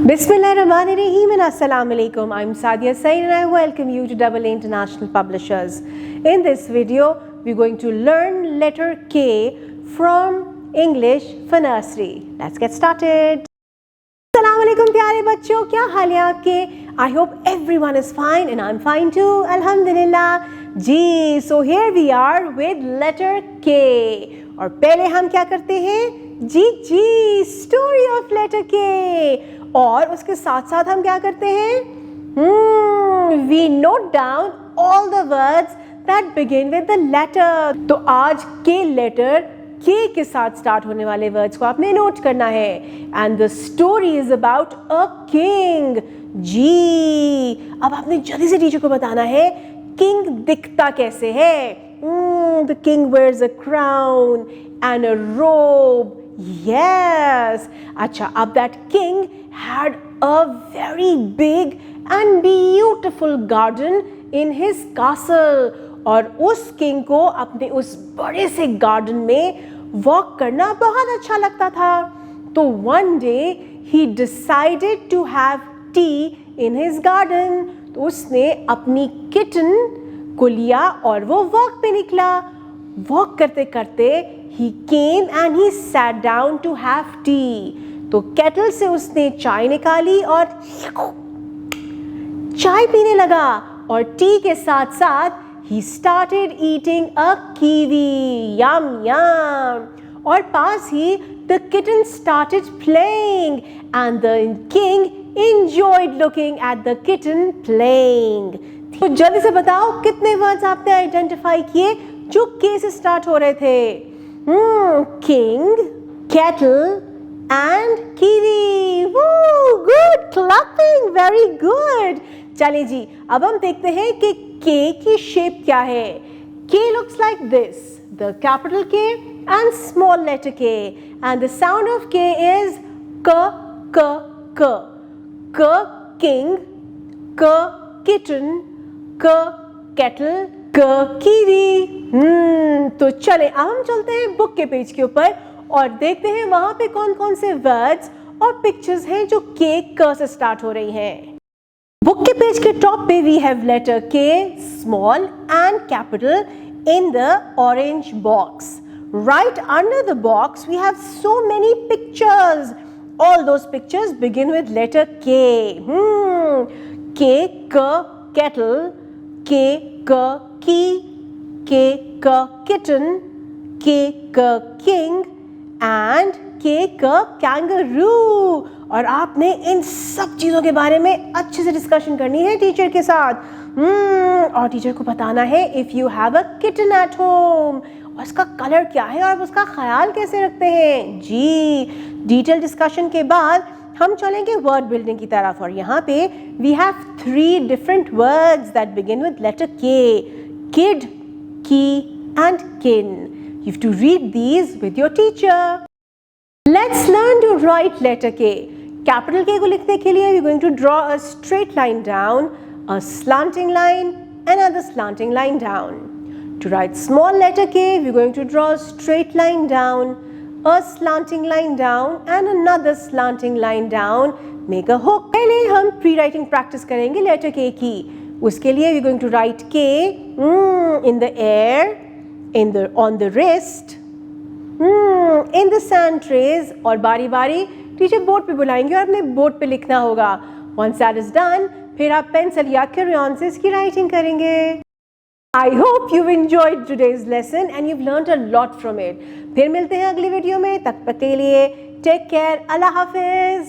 Bismillahirrahmanirrahim and Assalamu alaikum. I'm Sadia Saeed and I welcome you to Double A International Publishers. In this video, we're going to learn letter K from English for nursery. Let's get started. Assalamu alaikum pyare bachcho, kya haal hai aapke? I hope everyone is fine and I'm fine too. Alhamdulillah. Ji, so here we are with letter K. और पहले हम क्या करते हैं? जी, story of letter K. और उसके साथ साथ हम क्या करते हैं? We note down all the words that begin with the letter. तो आज के letter K के साथ स्टार्ट होने वाले वर्ड्स को आपने नोट करना है. And the story is about a king. जी, अब आपने जल्दी से टीचर को बताना है किंग दिखता कैसे है. The king wears a crown and a robe. Yes. अच्छा, अब that king had a very big and beautiful garden in his castle. और उस किंग को अपने उस बड़े से गार्डन में वॉक करना बहुत अच्छा लगता था. तो one day he decided to have tea in his garden. तो उसने अपनी किटन को लिया और वो वॉक पे निकला. वॉक करते करते he came and he sat down to have tea. तो केटल से उसने चाय निकाली और चाय पीने लगा. और टी के साथ साथ he started eating a kiwi. Yum yum. और पास ही the kitten started playing and the king enjoyed looking at the kitten playing. तो जल्दी से बताओ कितने वर्ड्स आपने आइडेंटिफाई किए जो के से स्टार्ट हो रहे थे? King, kettle and kiwi. Woo, good clapping, very good. चलिए जी, अब हम देखते हैं कि K की शेप क्या है. K looks like this, the capital K and small letter K, and the sound of K is k, k, k. K king, k kitten, k kettle, k kiwi. तो चले अब हम चलते हैं बुक के पेज के ऊपर और देखते हैं वहां पे कौन कौन से वर्ड्स और पिक्चर्स हैं जो के क से स्टार्ट हो रही हैं. बुक के पेज के टॉप पे वी हैव लेटर के small and capital in the orange box. Right under the box we have so many pictures. All those pictures begin with letter K. K, k, kettle, K, k, key, K, k, kitten, K, k, king and K, k, kangaroo. और आपने इन सब चीज़ों के बारे में अच्छे से discussion करनी है टीचर के साथ. और टीचर को बताना है if you have a kitten at home और इसका कलर क्या है और उसका ख्याल कैसे रखते हैं. जी, डिटेल डिस्कशन के बाद हम चलेंगे वर्ड बिल्डिंग की तरफ. और यहाँ पे we have 3 different words that begin with letter K. Kid, key and kin. You have to read these with your teacher. Let's learn to write letter K. Capital K को लिखने के लिए we are going to draw a straight line down, a slanting line, another slanting line down. To write small letter K, we're going to draw a straight line down, a slanting line down and another slanting line down. Make a hook. पहले हम pre-writing practice करेंगे letter K की. उसके लिए we're going to write K in the air, on the wrist, in the sand trays और बारी बारी teacher board पे बुलाएंगे और अपने बोर्ड पे लिखना होगा. Once that is done, फिर आप पेंसिल या क्रेयॉन से इसकी राइटिंग करेंगे. I hope you enjoyed today's lesson and you've learned a lot from it. फिर मिलते हैं अगली वीडियो में. तब तक के लिए टेक केयर. अल्लाह हाफिज.